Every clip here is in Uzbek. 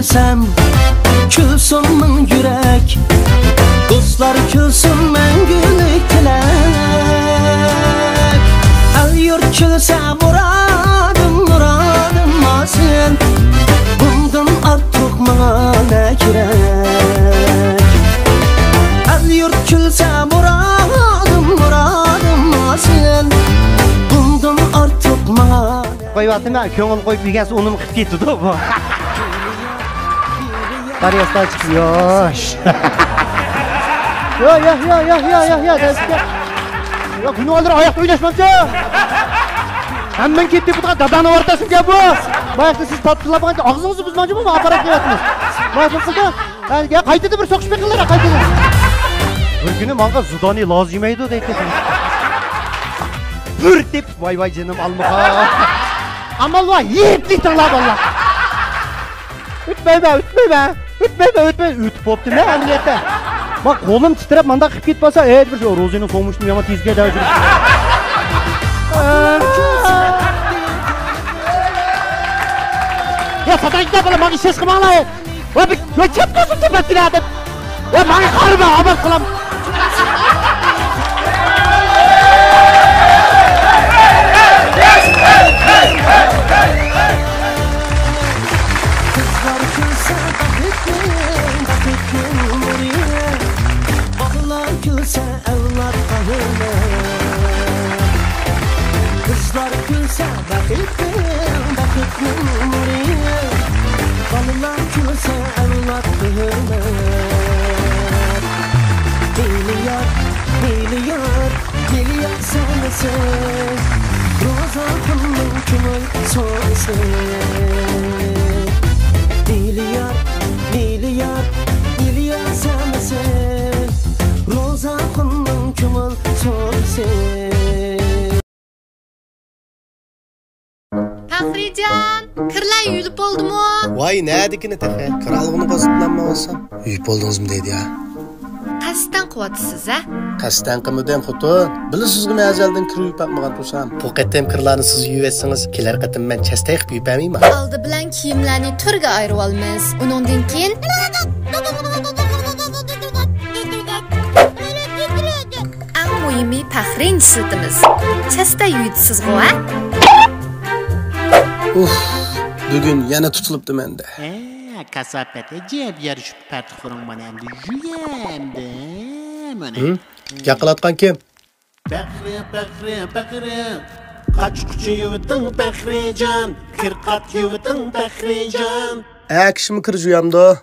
görsem külsün min yürek, dostlar külsün mengülük tilek. El yurt külse muradım muradım asın, bundan artık bana ne gerek? El yurt külse muradım muradım asın, bundan artık bana. Koyuvatım ya, köngül koyup bilgensi onum kıp gitti de bu. Kariyastan çıkıyor. Ya, dersike. Ya, günü alır ayakta oynaşmamca. Hemen gitti bu da dadanı ortasın ya bu. Bayakta siz tatlılamayınca ağzınızı buzmancı mı aparat yaratınız? Bayakta ya kaydı bir sokuşma kıllara kaydı. Bir günü manga zudani laz yemeydi o da eklesin. Pür dip vay canım almuha. Amal var yiyiplik tağla valla. Ütme be. Ütüp optu ne emniyette. Bak kolum titrep manda kıp git basa bir şey Rozi'nin soğumuştum yama tizgiye daha yürüyorum. Ya satan gidip bana bana ses kımağla ya. Ya çöp gözüm tepettin adam. Ya bana karıma abar kılam. Kızlar gülse bakıttım oraya, balılar gülse evlat hürmet. Geliyor sensin, roza kılın kümül soğusun. Geliyor sensin, roza kılın kümül soğusun. Fahrican, kirlar yuyulib bo'ldimi? Voy, nadikini taqa, qirolg'ini bosibmanmi olsam? Yuyib bo'ldingizmi deydi ya. Qasddan qilyapsiz a? Qasddan qilmadim xotun. Bilasizmi ajaldan kir yuyib boqmagan tursam. Bu qatam kirlarni siz yuyib etsangiz, kelar qatam men chastay qilib yuyib bermayman. Oldi bilan kiyimlarni turga ayirib olamiz. Undan keyin eng muhimi Fahrin ishlatamiz. Chastay yuyibsiz-ku a? Bugun yana tutilibdi menda. Kasapete ceb yarışıp pertixorum bana hem de juyamdı. Gaqilatgan kim? Bakri. Qaçquchi yuvitin Bakrijan, kirqat yuvitin Bakrijan. Kishimi kir juyamdi.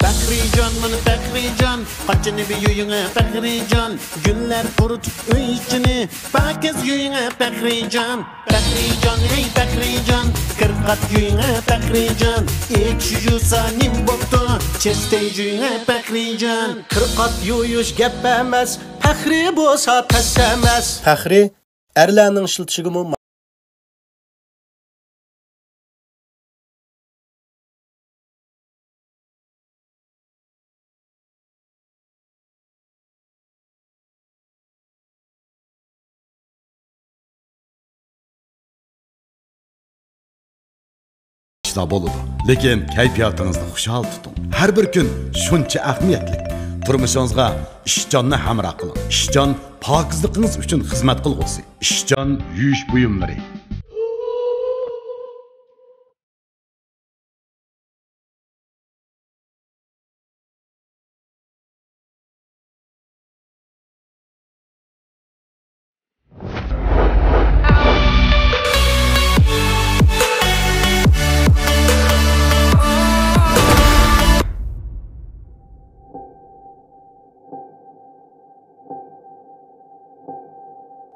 Bakrijan, mana Bakrijan, qaçını bir yuyuna Bakrijan. Günler qurutup uy içini, pakiz yuyuna Bakrijan. Bakrijan, ey Bakrijan, kirqat yuyuna Bakrijan. İç yuysa nim boptu, chestay yuyuna Bakrijan. Kirqat yuyush gap emas, Faxri bo'lsa tas emas. Faxri erlarning ishlatishigimi bo'ladi. Lekin kayfiyatingizni xushal tuting. Har bir kun shuncha ahamiyatli. Turmushingizga ishjonni hamroh qiling. Ishjon pokizligingiz uchun xizmat qilg'usi. Ishjon yuyish buyumlari.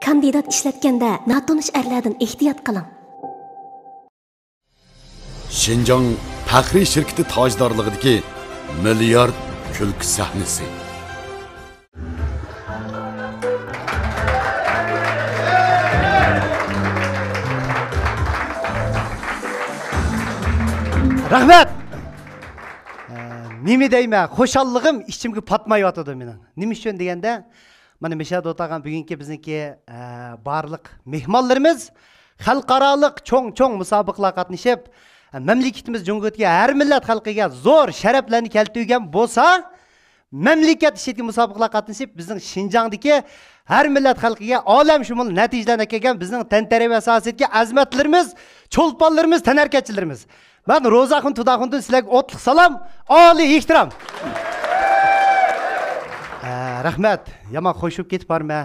Kandidat ishlatganda notanish erlardan ehtiyot qiling. Şinjan Faxri şirkati tojdorligidagi milliard kulki sahnasi. Rahmat. Nimi deyme, xo'shalligim ichimga patmayotdi mening. Nima uchun deganda, mana Meshad o'tag'an bugungi bizniki barliq mehmonlarimiz xalqaroliq cho'ng musobaqalarga qatnashib, Memleketimiz Cumhuriyetiga har millat xalqiga zo'r sharaflarni keltirgan bo'lsa, mamlakat ishidagi musobaqalarga qatnashib, bizning Xinjiangdagi har millat xalqiga olamshumul natijalarni kelgan bizning tantarbiya sohasidagi azmatlarimiz, cho'lponlarimiz, tanarkachilarimiz. Ben Ro'zaxun Tudaxundan sizlarga o'tliq salom, oliy ehtirom. Rahmat, yomon qo'shib ketib borma.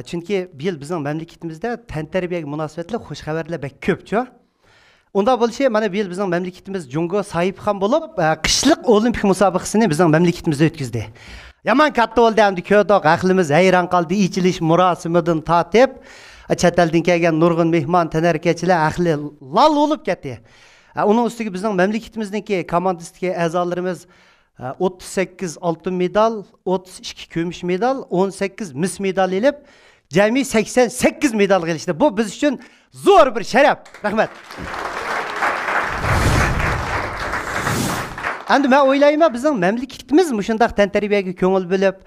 Chunki bu yil bizning mamlakatimizda tantarbiyaga munosabatli xush xabarlar bek ko'p-ku. Unda bo'lsa, mana bu yil bizning mamlakatimiz Jungo sohibxon bo'lib, qishliq olimpik musobaqasini bizning mamlakatimizda o'tkazdi. Yaman katta bo'ldi, endi ko'rdik, aqlimiz hayron qoldi, ichilish murosimidan tortib, chet eldan kelgan nurg'un mehmon tanarkachilar aqli lol bo'lib ketdi. Onun ustiga bizning mamlakatimizniki komandasidagi a'zolarimiz 38 oltin medal, 32 kumush medal, 18 mis medal elib, jami 88 medal kelishdi. Bu biz uchun zo'r bir sharaf. Rahmat. Endi men o'ylayman, bizning mamlakatimiz mushundaq tantarbiyaga ko'ngil bilib,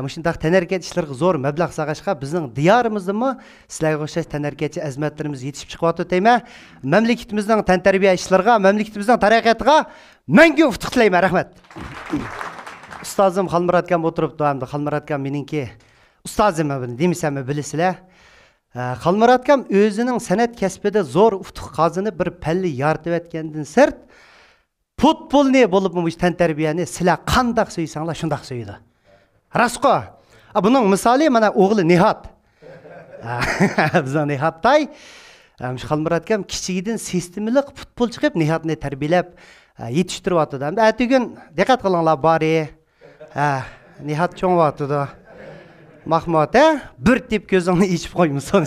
mushundaq tanarkat ishlarga zo'r mablag' sag'ashqa bizning diyorimizdami sizlarga o'xshash tanarkatchi azmatlarimiz yetishib chiqyapti deyman. Mamlakatimizning tantarbiya ishlariga, mamlakatimizning taraqqiyotiga mangu uftuq tilayman. Rahmat. Ustozim Xalmurat akam o'tiribdi, hamda Xalmurat akam meningki ustozim buni demisam bilasizlar. Xalmurat akam o'zining san'at kasbida zo'r uftuq qozonib bir palli yaratib etgandan sirt futbolni bo'lib bu tantarbiyani sizlar qandoq so'ysanglar shundoq so'ydi. Rasko. Bunun misali mana o'g'li Nihat. Bizning Nihatday Xalmurat akam kichigidan sistemliq futbolchi qilib Nihatni tarbiyalab yetishtiryapti. Endi atugin diqqat qilinglar bari. Nihat cho'ng vaqtida. Mahmud bir tip ko'zingni ichib qo'ymisan.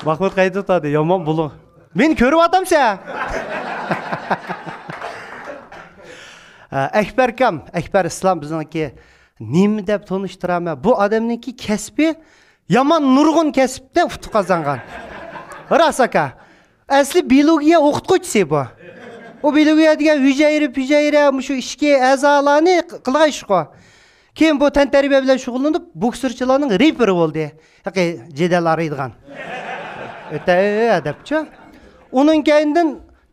Mahmud qayda o'tadi? Yomon bo'lin. Men ko'rib atamsa. Akbar Islom bizniki nima deb tonishtiraman. Bu odamniki kasbi yomon nurg'un kasbda uftuq qozongan. Rasaka. Asli biologiya o'qituvchisi bu. O biologiya degan hujayra mushu ishki a'zolarni qilgan ishqo. Keyin bu tantarbiya bilan shug'ullanib, boksirchilarning reperi bo'ldi. Haqi jadal araydigan. O'ta adabchi. Onun keyindan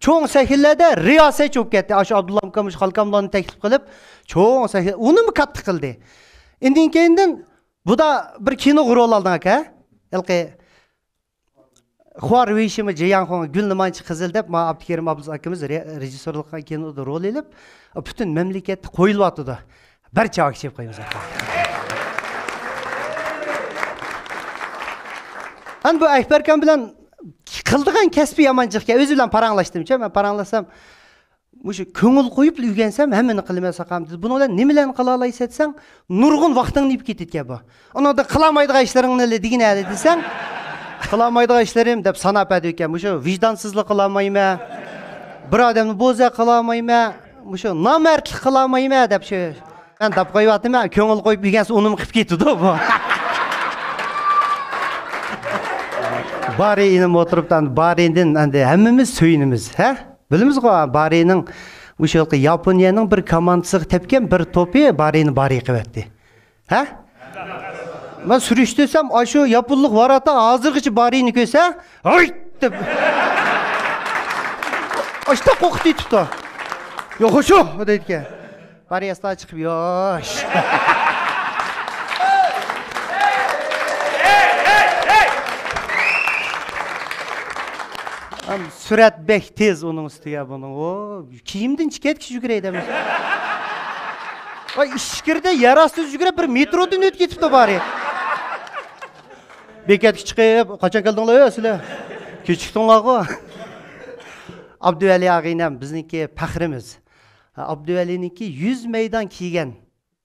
cho'ng sahillarda riyosat cho'p ketdi. Ashu Abdullah Mukamush xalqamlarni taklif qilib, cho'ng sahil uni qattiq qildi. Endi keyindan bu da bir kino rol oldi aka. Yilqi Xor Veyshimi Jiyanxon Gulnimanchi qizil deb ma Abdukerim Abduz akamiz rejissyorlik qilgan kinoda rol elib, butun mamlakatda qo'yilyapti. Barcha akshib qo'yamiz aka. An bu Akbarkam bilan qildigan kasbi yomonchiqga o'zi bilan paranglashdim-chi. Men paranglasam, mushu ko'ngil qo'yib o'rgansam, hammani qilmasa ham dedi. Buni bilan nimalarni qila olaysan desang, nurg'un vaqtingni yeb ketadigan bu. Unda qilmaydigan ishlaringni degina desang, qilmaydigan ishlarim deb sanab ekan. Mushu vijdonsizlik qilmayman. Bir odamni bo'za qilmayman. Mushu nomardlik qilmayman deb shu. Men deb qo'yapman, ko'ngil qo'yib o'rgansa unimi qilib ketdi bu. Bari inim o'tiribdan Bari'dan endi hammamiz so'yinimiz, ha? Bilamiz-ku, Bari'ning o'sha Yaponiyaning bir komandasiga tepgan bir to'pi Bari'ni Bari qilibdi. Ha? Men surishtirsam, shu yaponlik varata hozirgacha Bari'ni ko'rsa, "Ay!" deb. Ashta qo'qib ketibdi. Yo'q, shu deydi. Bari asta chiqib, "Yosh." Surat bek tez onun ustiga buni. O kiyimdan chiqayotib yuguraydi emas. Voy ishkirda yarasiz yugurib bir metrodan o'tib ketibdi bari. Bekatga chiqib, qachon keldinglar sizlar? Kechikdinglar-ku. Abduvali ag'inam bizniki faxrimiz. Abduvaliniki 100 maydon kiygan.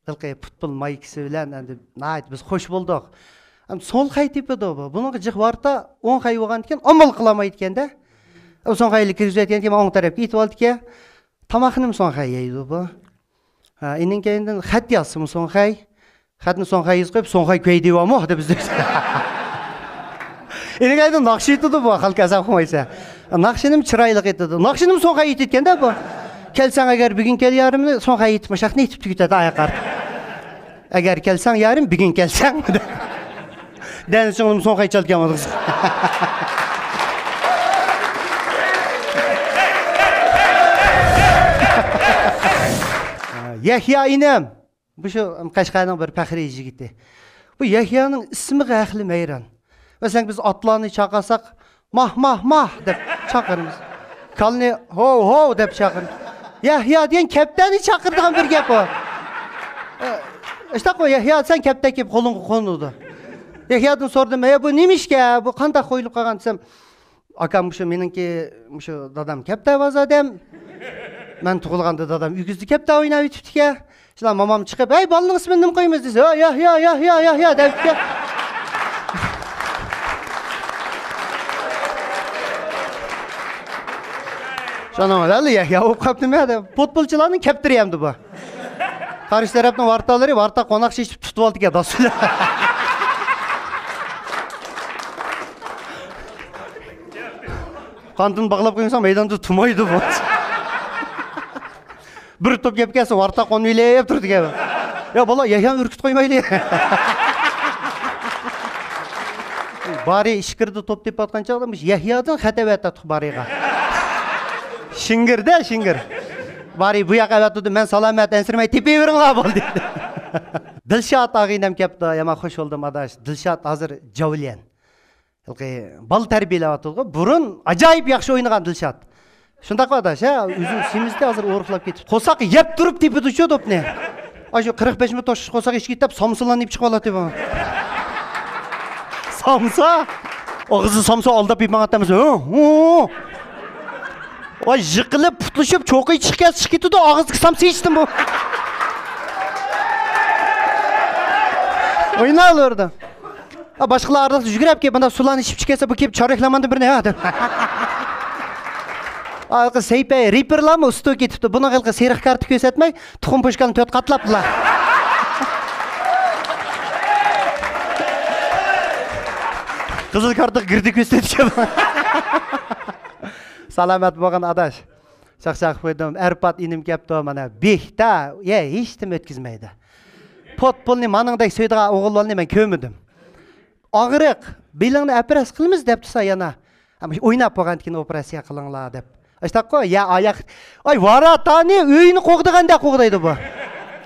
Qilqay futbol maykisi bilan endi nayt biz xo'sh bo'ldik. Ham sol qaytibdi bu. Bunga jiq varta 10 qay bo'lgan ekan, amal qilmaydi ekanda. Son qaylik kirayotgan ekan, o'ng tarafga yetib oldi ekan. Tamoqni son qay yeydi bu. Enin keyindan xat yozsim son qay. Xatni son qay yozib qo'yib, son qay ko'y deyapmi deb bizda. Enin keyindan naqsh etdi bu, xalq azam qilmaysa. Naqshinim chiroyli etdi. Naqshinim son qay yetganda bu. Kelsang agar bugun kel yarimni son qay yetmashaqni yetib tugitadi oyoqlar. Agar kelsang yarim, bugun kelsang. Deniz için son kayıt çaldık. Yahya inem. Bu şu Kaşgarning bir faxriy yigiti. Bu Yahya'nın ismi g'ahli meyran. Mesela biz atlarını çaqasak mah deb çaqırmız. Kalni ho deb çaqırmız. Yahya deyen kaptani çaqırdigan bir gap o. İşte o Yahya sen kaptan kelib qo'lingga qo'nudi. Yahya'dan sordum, bu nemişke, bu qanday qo'yilib qolgan desam, akam shu meningki shu dadam kaptan emas odam. Men tug'ilganda dadam uyingizda kaptan o'ynab yutibdi-ku. Shundan mamam chiqib, "Ey, bolaning ismini nima qo'yamiz?" desa, "Yahya" debdi. Şanalar Yahya o'p qaptimi deb. Futbolchilarning kaptiri hamdi bu. Qarshi tarafning vartalari varta qo'noq shishib tutib oldi ekan dasturlar. Qandini bog'lab qo'ysa maydonda tumaydi bu. Bir top gap kelsa varta qo'nilib turdi ekan. Ya bola Yahya urkit qo'ymaydi. Bari ishkirdi top deb atgan chog'da Yahyadan xatavat atib bariga. Shingir. Bari bu yoqqa atdi, men salomat ensirmay tepeyveringlar bo'ldi. Dilshod og'inam kelibdi, yama xush bo'ldim adash. Dilshod hozir Javlian. Bal tarbiyalayotdi. Burun ajoyib yaxshi o'ynagan Dilshod. Shunday adash, o'zim semizda hozir o'rqlab ketib. Qo'saq yeb turib tepidi shu topni. Ajo 45 minut tosh qo'saq ishga ketib, somsalanib chiqib oladi bu. Somsa? Og'zi somsa oldab yemagatamiz. Vay jiqilib putlashib cho'qiy chiqib ketdi, og'izga samsa ichdim bu. O'ynalardi. Boshqalar arasida yugurib kelib, bunda sularni ichib chiqsa, bu kelib choraklamanda bir nima deb. Alqi Seypay Reaperlarmi usti ketibdi. Buni qilqa seriq karta ko'rsatmay, tuxum po'shkani 4 qatlabdilar. Qizil karta girdi ko'rsatgan. Salamat bo'lgan adash. Chaqchaq qo'ydim. Arpat inim kelibdi mana. Bekda, hech kim o'tkazmaydi. Potpolni maningdek so'ydigan o'g'illarni men ko'rmadim. Og'riq, belingni operatsiya qilamiz debdi yana. O'ynab bo'lgandan keyin operatsiya qilinglar deb. İşte ya ayak, ay varatani uyini qo'g'diganda qo'g'daydi bu.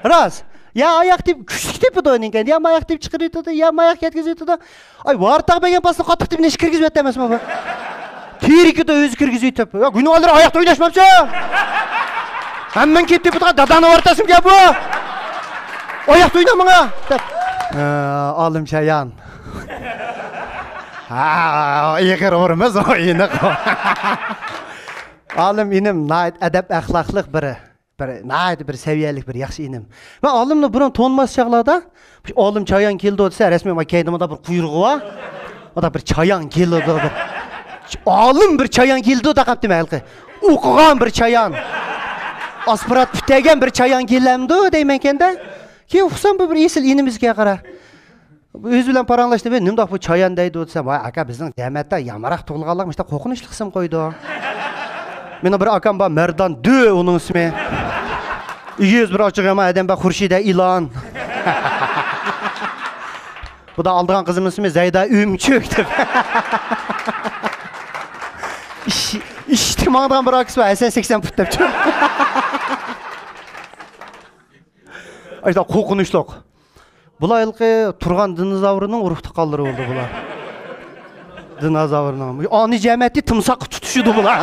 Ras. Ya ayak deb kuchli tepdi o'ynagan. Ya ayak deb chiqirdi, ya ayak yetkazdi. Ay vartaq bergan pasni qattiq deb nesh kirgizib o'tmasmi bu? Terikida o'zi kirgizib o'tib. Ya gunohlar oyoqda o'ynashmabchi. Hamman ketdi bu dadani o'rtasimga bu. Oyoqda o'ynamanga deb. Olim Chayan. Yig'ir o'rimiz o'yini. Olim inim nayt adab axloqliq biri. Bir saviyalik bir yaxshi inim. Va olimni burun to'nmas chaqlarda olim Chayan keldi desa, rasmiy maydonda bir quyrug'i bor. Oda bir Chayan keldi bir. Olim bir Chayan keldi da qapti malqi. O'qigan bir Chayan. Aspirat bitagan bir Chayan kelamdi deyman ekanda. Keyin uxsam bu bir esil inimizga qara. O'z bilan paranglashdi, men nimdoq bu Chayan deydi desam, "Voy aka, bizning jamoatda yamaraq tug'ilganlar işte qo'rqinchli qism qo'ydi." Meni bir akam bor, Merdan Dö uning ismi. 100 bir ochiq yama adam bor, Xurshida Ilon. Bu da aldıgan kızımın ismi Zayda Ümçük deb. İçtimağdan bir akısı var, 80 put deb. Ayda qo'rqinchliq. Bular ilqi turgan dinozavrning urug'da qoldirib oldi bular. Dinozavrning. Ani jamiyatni timsoq tutishdi bular.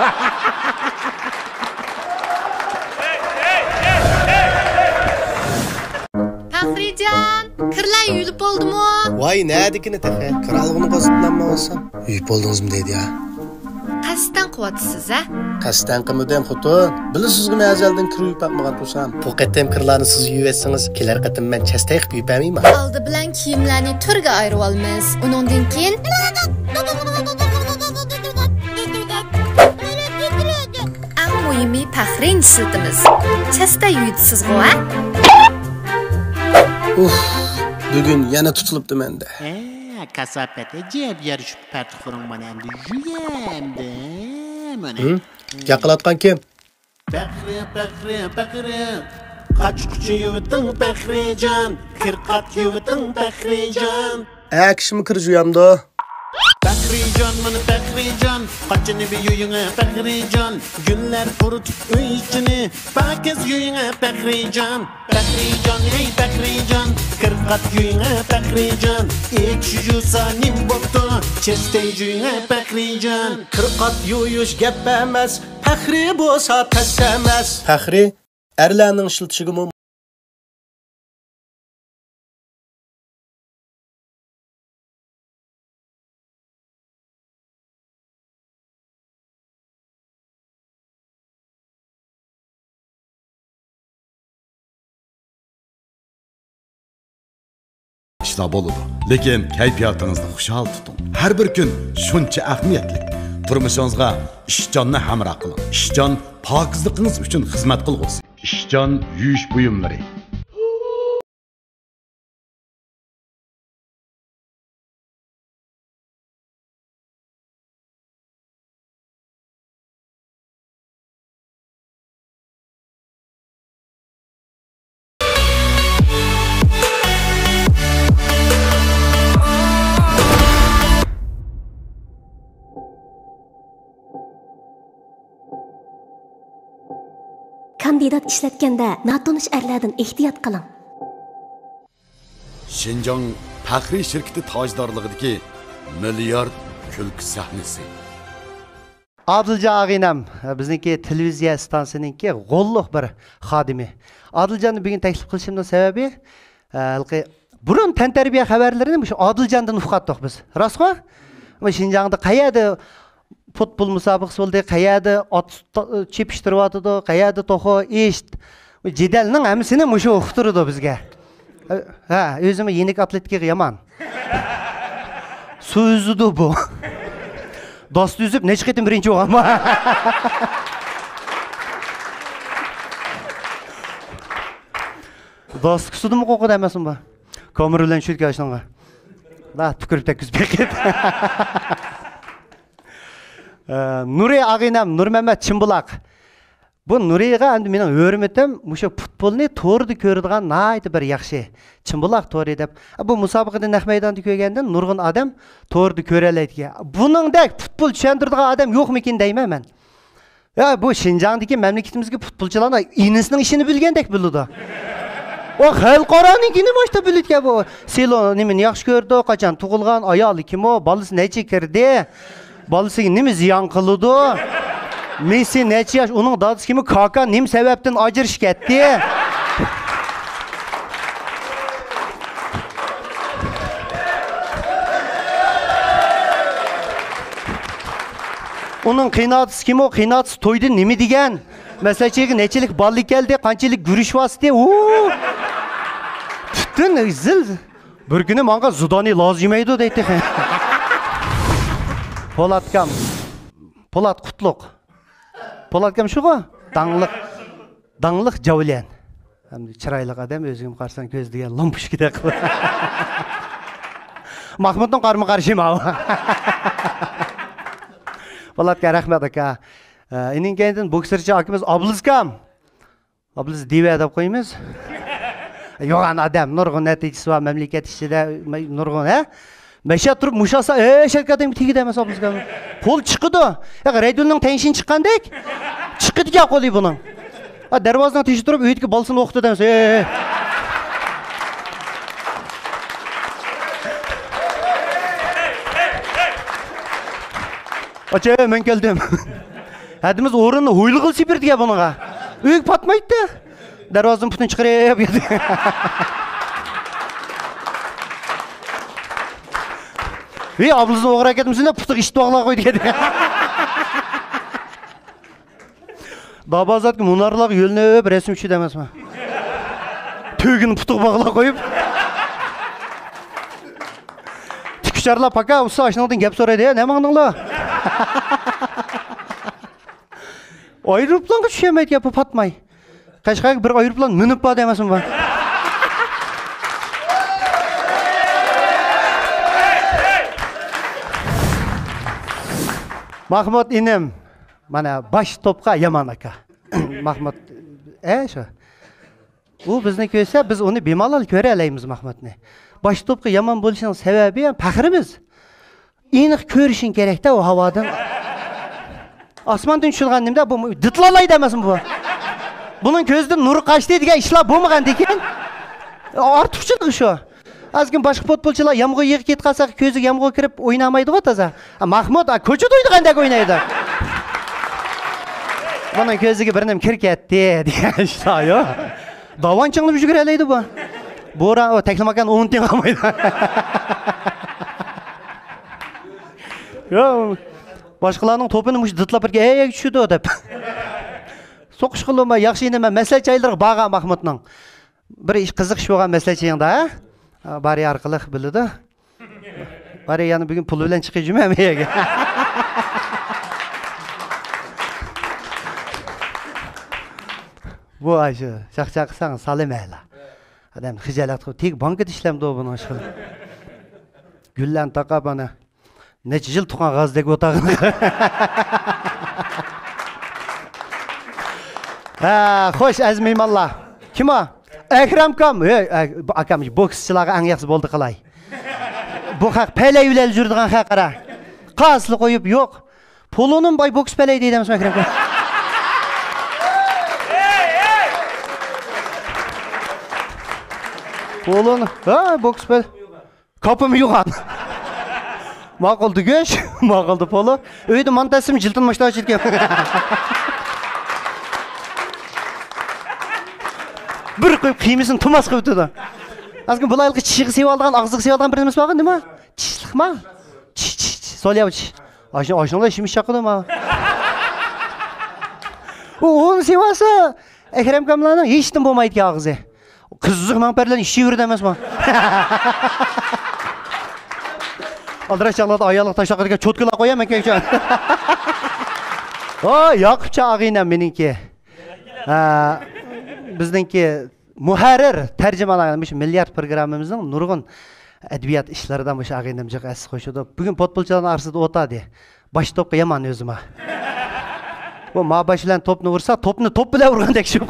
Faxrijon, kirlar yuyilib bo'ldimi? Voy, nədikini təxə? Kralığını bozutlanma olsam. Uyub oldunuzmu deydi ya. Qasddan quvvatsız, ha? Qasddan qımıdım xutun. Bilisizmi məzəldən kir uyub baxmagan tursam. Bu qətəm kirlarni siz yuyub etsiniz, kelar qətəm mən çəstəyib uyub bəmiyəm. Aldı bilan kiyimlarni turga ayırib olamiz. Uningdan keyin eng muhimi faxrin siltimiz. Chasta yuyibsiz-ku, ha? Bugün yana tutulubdu məndə. Kasapet ecep yarışıp pertifurun bana hem de yüyemde. Yaqılatqan kim? Pəxri. Kaç küçü yuvdun Pəxrican, kırqat yuvdun Pəxrican. Kishimi kir juyamda. Bakrijon mana Bakrijon, qachini bir yuyinga Bakrijon, günler qurut uy ichini, pakiz yuyinga Bakrijon. Bakrijon ey Bakrijon, qirqat yuyinga Bakrijon, ekşujusa nim boptu, chestey yuyinga Bakrijon. Qirqat yuyush gap emas, faxri bo'lsa tas emas. Faxri erlarning ishlatishigimi ishlar bo'ladi. Lekin kayfiyatingizni xushal tuting. Har bir kun shuncha ahamiyatli. Turmushingizga ishjonni hamroh qiling. Ishjon pokizligingiz uchun xizmat qilg'usi. Ishjon yuyish buyumlari. Kandidat ishlatganda notanish erlardan ehtiyot qiling. Şinjan Faxri şirketi tajdorligidagi milliard kulki sahnasi. Adiljon ag'inam bizniki televiziya stansiyaninki g'olliq bir xodimi. Adiljonni bugun taklif qilishimning sababi burun tantarbiya xabarlarini shu Adiljondan o'qitdik biz. Rostmi? Shinjongda qayerda futbol musobaqasi bo'ldi, qayerda ot chepishtiryotdi, qayerda to'xo eshit. Jidalning hammasini mushu o'qitirdi bizga. Ha, o'zim yenik atletikaga yomon. So'zidi bu. Dost yüzüp ne çıkayım birinci o ama. Dost kusudu mu koku demesin bu? Kömürülen şülke açtığına. Da tükürüp de küzbek et. Nuri ağinam, Nur Mehmet Çımbılak. Bu Nuri'ga endi mening hurmatim mushu futbolni to'g'ri ko'radigan naydi bir yaxshi. Chimbulaq to'g'ri deb. Bu musobaqada naq maydonda ko'rgandan nurg'un odam to'g'ri ko'ra oladi. Buningdek futbol tushuntiradigan odam yo'qmikin deyman men. Ya bu Şinjandagi mamlakatimizga futbolchilarning inisining ishini bilgandek biladi. O xalqaronikini boshda biladigan bu. Selo nimani yaxshi ko'rdi, qachon tug'ilgan, ayoli kim o, bolasi necha kirdi, bolasiga nima ziyon qildi. Messi neçə yaş, onun dadısı kimi Kaka nim səbəbdən acır şikətdi. Onun qiynatısı kimi o, qiynatısı toydu nimi degen. Məsəl ki, neçəlik ballı gəldi, qançəlik gürüş vastı. Tüttün, zil. Bir günü mənə Zudani lazımıydı deydi. Polatkam, Polat Qutluq. Polatkam şu go? Dаңлық Javlian. Hem çıraylık adam özüm qarsan köz degan lampuş gide qıl. Mahmudning qarma qarshim av. Polatka rahmat aka. Inin kendin boksörçü akimiz Ablizkam. Abliz diva deb qo'yamiz. Yo'g'an adam nurg'un natijasi va mamlakat ichida nurg'un, ha? Meşe turib muşasa, şirketim tegi demez Ablizkam. Pol chiqdi. Radioning tension chiqqandek. Chiqdi ya qo'li buning. Darvozadan teshib turib, uyitga bolsini o'qdi demez. Acha, men keldim. Hadimiz o'rinni ho'yli qilib berdi bunaga. Uyga patmaydi. Darvozadan putini chiqarib yedi. Ve ablası oğra ketmişsin putuk işti oğla koydu dedi. Dabazat ki munarlar yölüne öp resim şu demez mi? Tüygün putuk bağla koyup. Tüküşarla paka usta aşınaldın gep soraydı ya ne mağdın la? Ayrılıplan düşemeydi yapıp patmay. Kaçkaya bir ayrılıplan münüp bağ demez mi? Mahmud inim, mana baş topqa yaman aka. Mahmud, şu. U bizni ko'rsa, biz uni bemalol ko'ra olamiz Mahmudni. baş topqa yomon bo'lishining sababi ham faxrimiz. Aniq ko'rishing kerak-da o havodan. Osmondan tushirganimda bu ditlalaydi emasmi bu? Buning ko'zidan nur qochdi degan ishlar bo'lmagan ekan. Ortiqchilik shu. Azgin boshqa futbolchilar yomg'ir yig'ib ketib qolsa, ko'ziga yomg'ir kirib o'ynamaydi-ku toza. Mahmud ko'chada o'ynagandek o'ynaydi. Buning ko'ziga bir nim kirib ketdi degan ishlar yo'q. Davonchingni yuguralaydi bu. Bo'ra o taklamakan 10 teng olmaydi. Yo'q. Boshqalarning to'pini mush ditlab birga ey tushdi deb. So'qish qilma, yaxshi nima maslahatchilarga bag'a Mahmudning. Bir ish qiziq ish bo'lgan maslahatchingda, bari orqali biladi. Bari yana bugun pul bilan chiqib jumamiyaga. Bu aşı, çaqsan salımayla. Adam xijalat qilib, tek bankada ishlamdi o buni oshqil. Gullan taqab ana necha yil tuqqan g'azdek o'tag'ini. Ha, xo'sh azmiymallah. Kim o? Akramkam. Akam bokschilarga eng yaxshi bo'ldi qilay. Bu haq palayular yurdigan haq qara. Qasli qo'yib yo'q. Puluning boy boks palay deydimiz Akramkam. Pulun, ha boks pel. Kapım yuğan. Maqıldı göç, maqıldı polu. Öydü mantasim jiltinmoqda chirkep. Bir qo'yib qiymisini tumas qilib turdi. Azgin bulaylik chishig sevib olgan, og'ziq sevib olgan birimiz borgan nima? Chishliqma? Solyavch. Oshnolar ishimiz chaqirdi-ma. Onu sevasa, Akramkamlarning hech kim bo'lmaydi og'zi. Kızık manperlerin işi yürüdü emasmi? Aldıraşçalarda ayalık taşlaqlarga cho'tkilar qo'yaman ekan. O, yoqibcha ag'inam meningki. Bizningki muharrir tarjimalanmış milliard programmamizning nurg'un adabiyot ishlaridan o'sha ag'inam jiq as qo'shdi. Bugun futbolchilarning arsida o'tadi. Bosh to'pqa yomon o'zima. Bu mabash bilan to'pni ursa, to'pni to'p bilan urgandek shu.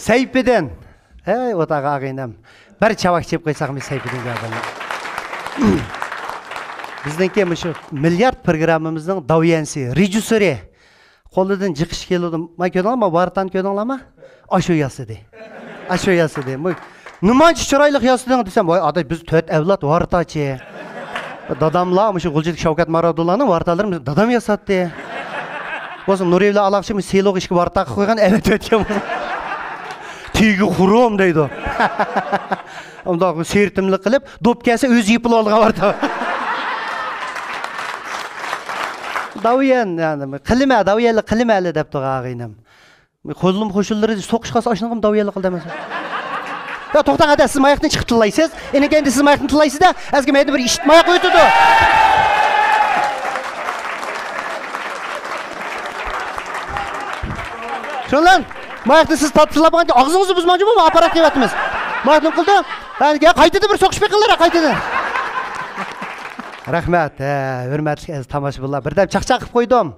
Saypiden. Hey, otağa ağaynam. Bir çavak çep qo'ysak biz Saypiden gapini. Bizningki shu milliard programmamizning davyansi, rejissyori qo'lidan jiqish keldi. Men ko'rdingmi, vartan ko'rdinglarmi? Ashu yasidi. Ashu yasidi. Nimanchi chiroyli yasiding desam, voy, ada biz 4 avlod vartachi. Dadamlar shu G'uljit Shavkat Marodullarning vartalarimiz dadam yasatdi. Bo'lsin Nuriyevlar alaqchimi seloq ishga varta qo'ygan, evet o'tgan. Tüyü xurum deydi. Onda sertimlik qilib, do'pkasi o'zi yipib olgan varta. Davyan, yani qilma, davyalik qilmali deb turg'aginam. Qo'lim qo'shilları so'qish qilsa oshnag'im davyalik qildi emas. Ya to'xtang, ada siz mayoqdan chiqib tillaysiz. Endi siz mayoqdan tillaysiz-da, azga mayda bir eshitmayoq o'tadi. Şunlan, mayaqni siz tatbirlab og'zingizni buzmoqchi bo'lma, aparat deyapmiz. Mayaqni qildi. Hanga qaytadi bir so'qish qildilar, qaytadi. Rahmat, hurmatli tomoshabinlar. Birdan chaqchaq qilib qo'ydim.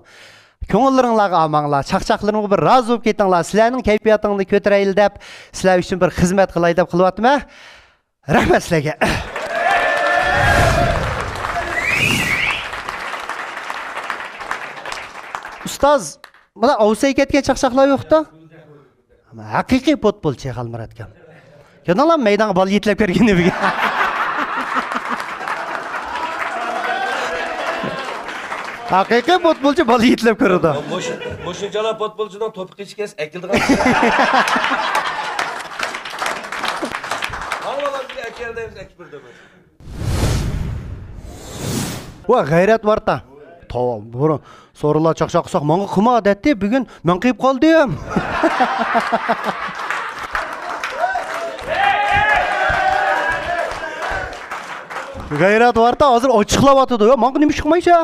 Ko'ngilingizga olmanglar, chaqchaqlarimga bir rozi bo'lib ketinglar. Sizlarning kayfiyatingizni ko'tarayli deb, sizlar uchun bir xizmat qilay deb qilyapman. Rahmat sizlarga. Ustoz, mana ovsay ketgan chaqchaqlar yo'q-da. Haqiqiy futbolchi Xalmurat akam. Ko'rdinglarmi, maydonga bol yetlab kirganda bizga. Haqiqiy futbolchi bol yetlab kirdi. Qo'shimchalar futbolchidan to'p qichgas akildigan. Havalarga akildaymiz akbirda. Va g'ayrat varta. Tamam, buni so'rlar chaqchaq qilsak, menga qilma odatda bugun men qilib qoldim. G'ayrat varta hozir ochiqlayotdi. Yo, menga nima chiqmaysa?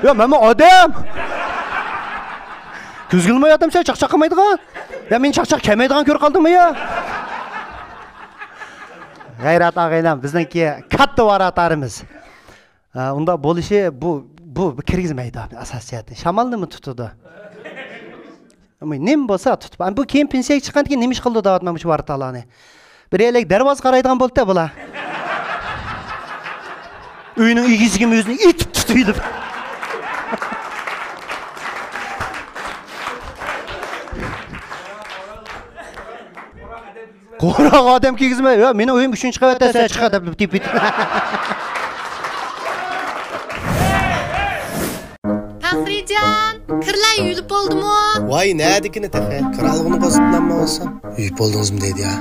Yo, men odam. Ko'zgilmay odamcha chaqchaq qilmaydigan. Ya men chaqchaq kelmaydigan ko'rib qoldimmi yo? G'ayrat og'aynam bizningki katta varatarimiz. Unda bo'lishi bu kirgizmaydi asosiyatni. Shamolnimi tutadi? Nim bo'lsa tutib. Bu keyin pensiyaga chiqqandan keyin nima ish qildi deyapman shu vartalani. Bir elak darvoza qaraydigan bo'ldi-da bular. Uyning egizigim o'zini itib tutuydi. Qo'roq odam kiygizma. Yo, meni uyim 3-qavatda sira chiqadi deb bit. Faxrijon, kirlar yulib bo'ldimi? Voy, nədikini təxə? Kralığını bozutlanma olsam. Uyub oldunuzmu deydi ya.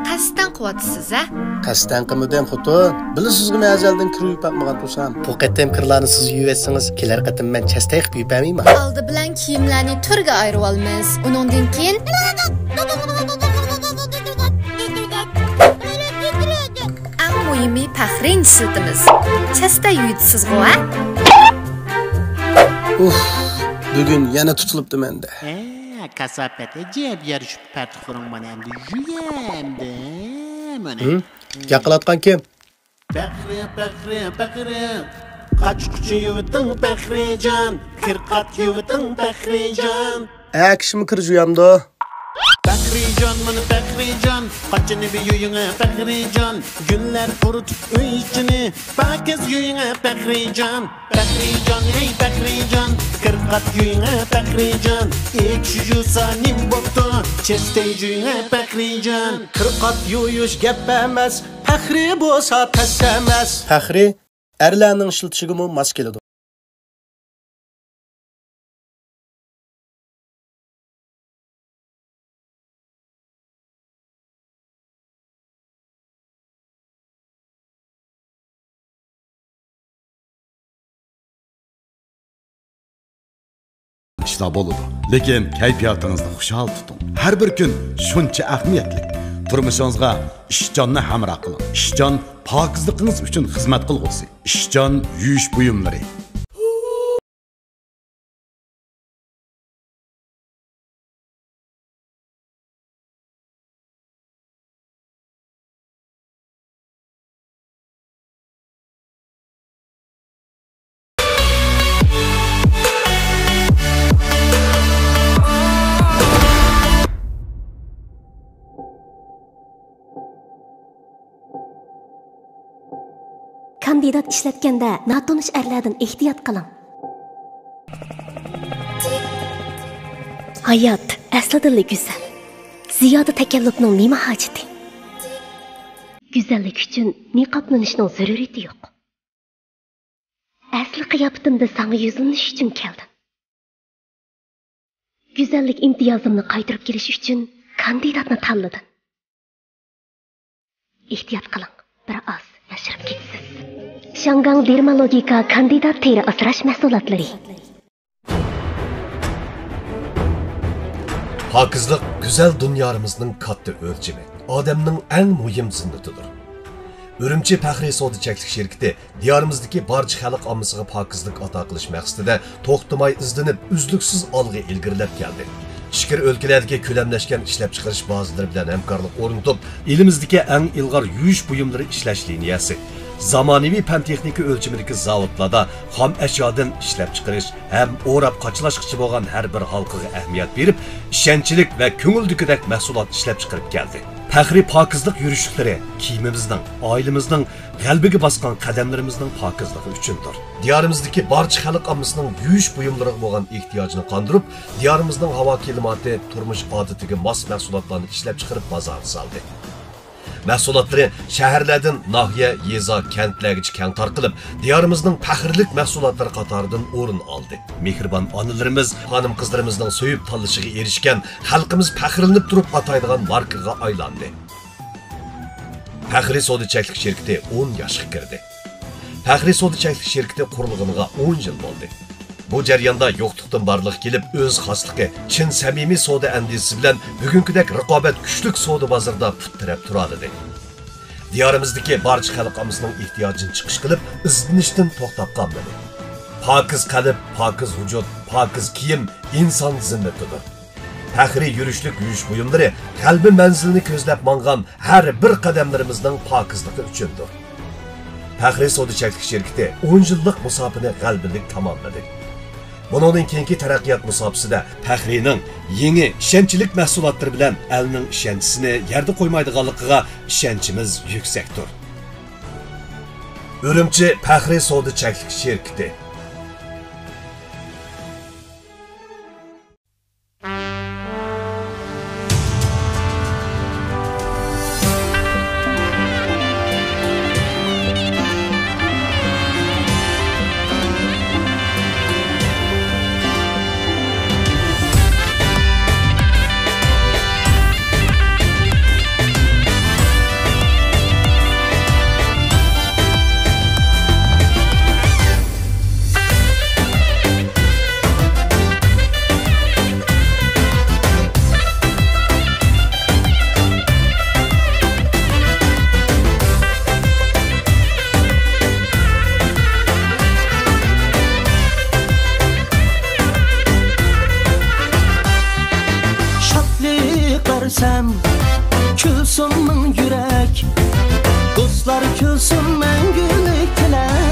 Qasddan quvvatsız, ha? Qasddan qımıdam xutun. Bilisizmi məzəldən kir uyub baxmagan tursam. Bu qətəm kirlarni siz yuyub etsiniz, kelar qətəm mən chastay qilib yuyub bermayman. Aldı bilan kiyimlarni turga ayirib olamiz. Uningdan keyin eng muhimi faxring siltimiz. Chastay yuyibsiz-ku, ha? Bugün yana tutulubdu məndə. Kasapete ceb yarışıp pertixurun bana hem de jüyemde. Yaqılatqan kim? Pəxri. Kaç kuçu yuvidin Pəxrican. Kirqat yuvidin Pəxrican. Kişimi kir juyamdı. Pəxrican, mana Pəxrican. Kaçını bir yuyuna Pəxrican. Günler kurutup üy içini. Pakiz yuyuna Pəxrican. Pəxrican, ey Pəxrican. Kırqat yuyuna Pəxrican. İkşi yusa nim boptu. Chestay yuyuna Pəxrican. Kırqat yuyuş gep emas, Pəxri bolsa təs emas. Pəxri, ərlərinin işiltişigimi mas keladi. İşler boludu. Lekin kayfiyatingizni xushal tuting. Har bir kun shuncha ahamiyatli. Turmushingizga ishjonni hamroh qiling. Ishjon pokizligingiz uchun xizmat qilg'usi. Ishjon yuyish buyumlari. Kandidat ishlatganda notanish erlardan ehtiyot qiling. Hayot aslida go'zal. Ziyoda takallufning nima hojati? Go'zallik uchun niqoblanishning zaruriyati yo'q. Asli qiyofatimda senga yuzlanish uchun keldim. Go'zallik imtiyozimni qaytarib kelish uchun kandidatni tanladim. Ehtiyot qiling, bir oz yashirib ketasiz. Shangang Dermalogika kandidat teri asrash mahsulotlari. Pakizlik güzel dünyamızın katta ölçümü, adamның en mühim zınnıtıdır. Ürümçi Pəxri Sodiçəklik şirketi diyarımızdaki barcı xalq amısıga pakizlik ata qilish maqsadida to'xtamay izlanib, uzluksiz algı ilgirilib keldi. Şikir өлkelerdeki kölemleşken işlep çıkarış bazıları bilen hemkarlık ornutup, elimizdeki en ilgar yuyish buyumları işleş liniyası. Zamonaviy fan texnika o'lchimidagi zavodlarda xom ashyodan ishlab chiqarish ham o'rab qochilashqichi bo'lgan har bir xalqiga ahamiyat berib, ishonchlik va ko'ngildagidek mahsulot ishlab chiqarib keldi. Pəxri pokizlik yurishliklari kiyimimizning, oilamizning, qalbiga bosgan qadamlarimizning pokizligi uchundir. Diyorimizdagi barcha xalq ommasining yuyish buyumlariga bo'lgan ehtiyojini qondirib, diyorimizning havo kelimati, turmush odatiga mos mahsulotlarni ishlab chiqarib bozorga soldi. Mahsulotları şəhərlərdən nahiyə, yeza, kəndlərgəcə kən tarqılıb, diyorimizning faxrlik mahsulotlari qatoridan o'rin oldi. Mehribon onalarimiz, xonim qizlarimizning so'yib tanlashiga erishgan, xalqimiz faxrlanib turib ataydigan markaga aylandi. Pəxri Sodiçəklik şirketi 10 yoshga kirdi. Pəxri Sodiçəklik şirketi qurilganiga 10 yil bo'ldi. Bu jarayonda yo'qlikdan barliq kelib, o'z xosligi, chin samimiy savdo andisi bilan bugünkidek raqobat kuchlik savdo bozorida put tirab turadi. Diyorimizdagi barcha xalqimizning ehtiyojini chiqish qilib, izlanishdan to'xtab qolmadi. Pokiz qalb, pokiz vujud, pokiz kiyim inson zimmatidir. Pəxri yurishlik yuyish buyumlari qalbi manzilini ko'zlab mangan har bir qadamlarimizning pokizligi uchundir. Pəxri Sodiçəklik şirketi 10 yillik musofani g'albilik tamomladi. Bunun keyingi taraqqiyot musobaqasida Faxriyning yangi ishonchlik mahsulotlari bilan elning ishonchisini yerda qo'ymaydiganligiga ishonchimiz yuksakdir. Urumchi Faxriy savdo cheklik shirkati. Versem külsün min yürek, dostlar külsün men gülük tilek.